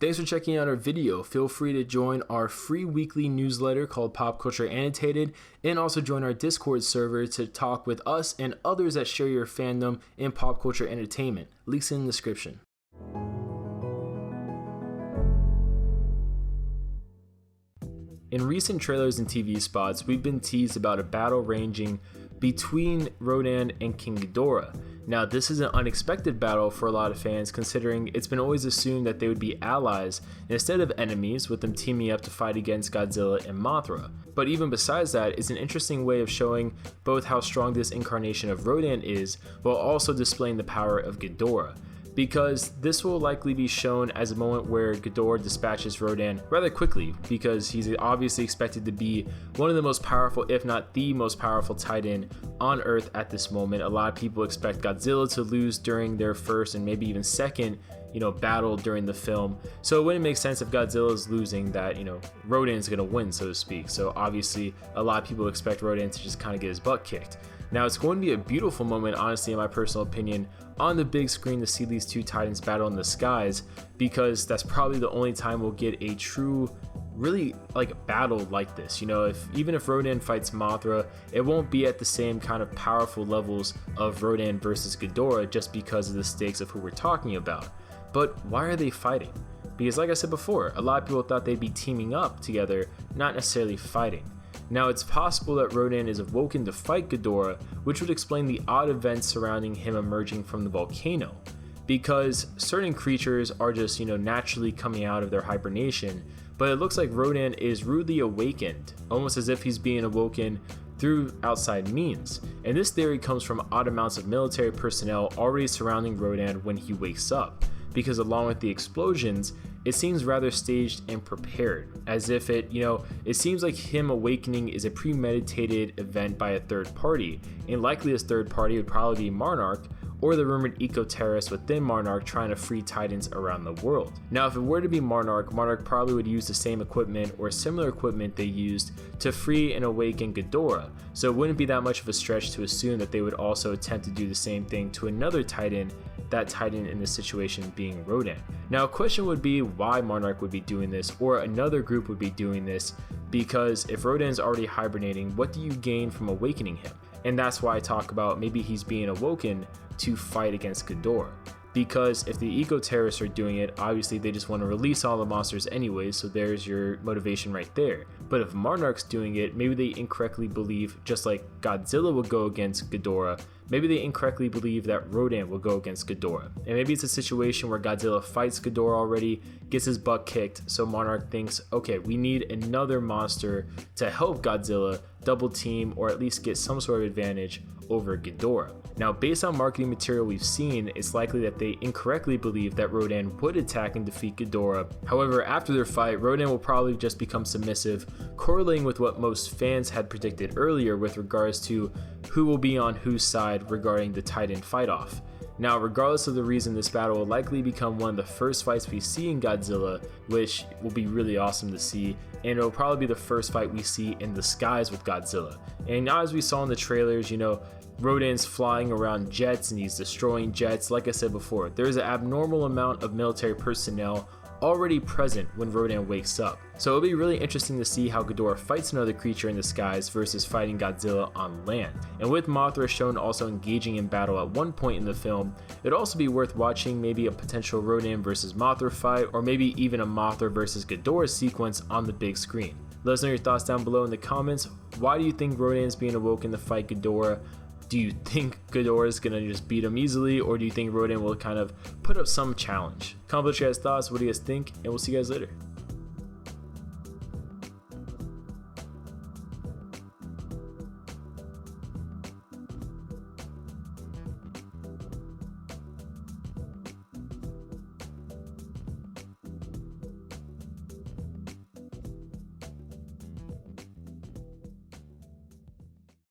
Thanks for checking out our video. Feel free to join our free weekly newsletter called Pop Culture Annotated, and also join our Discord server to talk with us and others that share your fandom in pop culture entertainment. Links in the description. In recent trailers and TV spots, we've been teased about a battle ranging between Rodan and King Ghidorah. Now, this is an unexpected battle for a lot of fans, considering it's been always assumed that they would be allies instead of enemies, with them teaming up to fight against Godzilla and Mothra. But even besides that, it's an interesting way of showing both how strong this incarnation of Rodan is, while also displaying the power of Ghidorah, because this will likely be shown as a moment where Ghidorah dispatches Rodan rather quickly, because he's obviously expected to be one of the most powerful, if not the most powerful Titan on Earth at this moment. A lot of people expect Godzilla to lose during their first and maybe even second battle during the film, so it wouldn't make sense if Godzilla is losing that Rodan's gonna win, so to speak. So obviously a lot of people expect Rodan to just kind of get his butt kicked. Now, it's going to be a beautiful moment, honestly, in my personal opinion, on the big screen to see these two Titans battle in the skies, because that's probably the only time we'll get a true, really battle like this. Even if Rodan fights Mothra, it won't be at the same kind of powerful levels of Rodan versus Ghidorah, just because of the stakes of who we're talking about. But why are they fighting? Because like I said before, a lot of people thought they'd be teaming up together, not necessarily fighting. Now, it's possible that Rodan is awoken to fight Ghidorah, which would explain the odd events surrounding him emerging from the volcano, because certain creatures are just naturally coming out of their hibernation, but it looks like Rodan is rudely awakened, almost as if he's being awoken through outside means. And this theory comes from odd amounts of military personnel already surrounding Rodan when he wakes up, because along with the explosions, it seems rather staged and prepared, as if it seems like him awakening is a premeditated event by a third party, and likely this third party would probably be Monarch, or the rumored eco-terrorists within Monarch trying to free Titans around the world. Now, if it were to be Monarch probably would use the same equipment or similar equipment they used to free and awaken Ghidorah, so it wouldn't be that much of a stretch to assume that they would also attempt to do the same thing to another Titan, that Titan in this situation being Rodan. Now, a question would be why Monarch would be doing this, or another group would be doing this, because if Rodan's already hibernating, what do you gain from awakening him? And that's why I talk about maybe he's being awoken to fight against Ghidorah. Because if the eco-terrorists are doing it, obviously they just want to release all the monsters anyway, so there's your motivation right there. But if Monarch's doing it, maybe they incorrectly believe, just like Godzilla will go against Ghidorah, maybe they incorrectly believe that Rodan will go against Ghidorah. And maybe it's a situation where Godzilla fights Ghidorah already, gets his butt kicked, so Monarch thinks, okay, we need another monster to help Godzilla double team, or at least get some sort of advantage over Ghidorah. Now, based on marketing material we've seen, it's likely that they incorrectly believe that Rodan would attack and defeat Ghidorah. However, after their fight, Rodan will probably just become submissive, correlating with what most fans had predicted earlier with regards to who will be on whose side regarding the Titan fight-off. Now, regardless of the reason, this battle will likely become one of the first fights we see in Godzilla, which will be really awesome to see, and it'll probably be the first fight we see in the skies with Godzilla. And as we saw in the trailers, Rodan's flying around jets and he's destroying jets. Like I said before, there's an abnormal amount of military personnel already present when Rodan wakes up. So it'll be really interesting to see how Ghidorah fights another creature in the skies versus fighting Godzilla on land. And with Mothra shown also engaging in battle at one point in the film, it'd also be worth watching maybe a potential Rodan versus Mothra fight, or maybe even a Mothra versus Ghidorah sequence on the big screen. Let us know your thoughts down below in the comments. Why do you think Rodan's being awoken to fight Ghidorah? Do you think Ghidorah is going to just beat him easily, or do you think Rodan will kind of put up some challenge? Comment below your guys' thoughts, what do you guys think, and we'll see you guys later.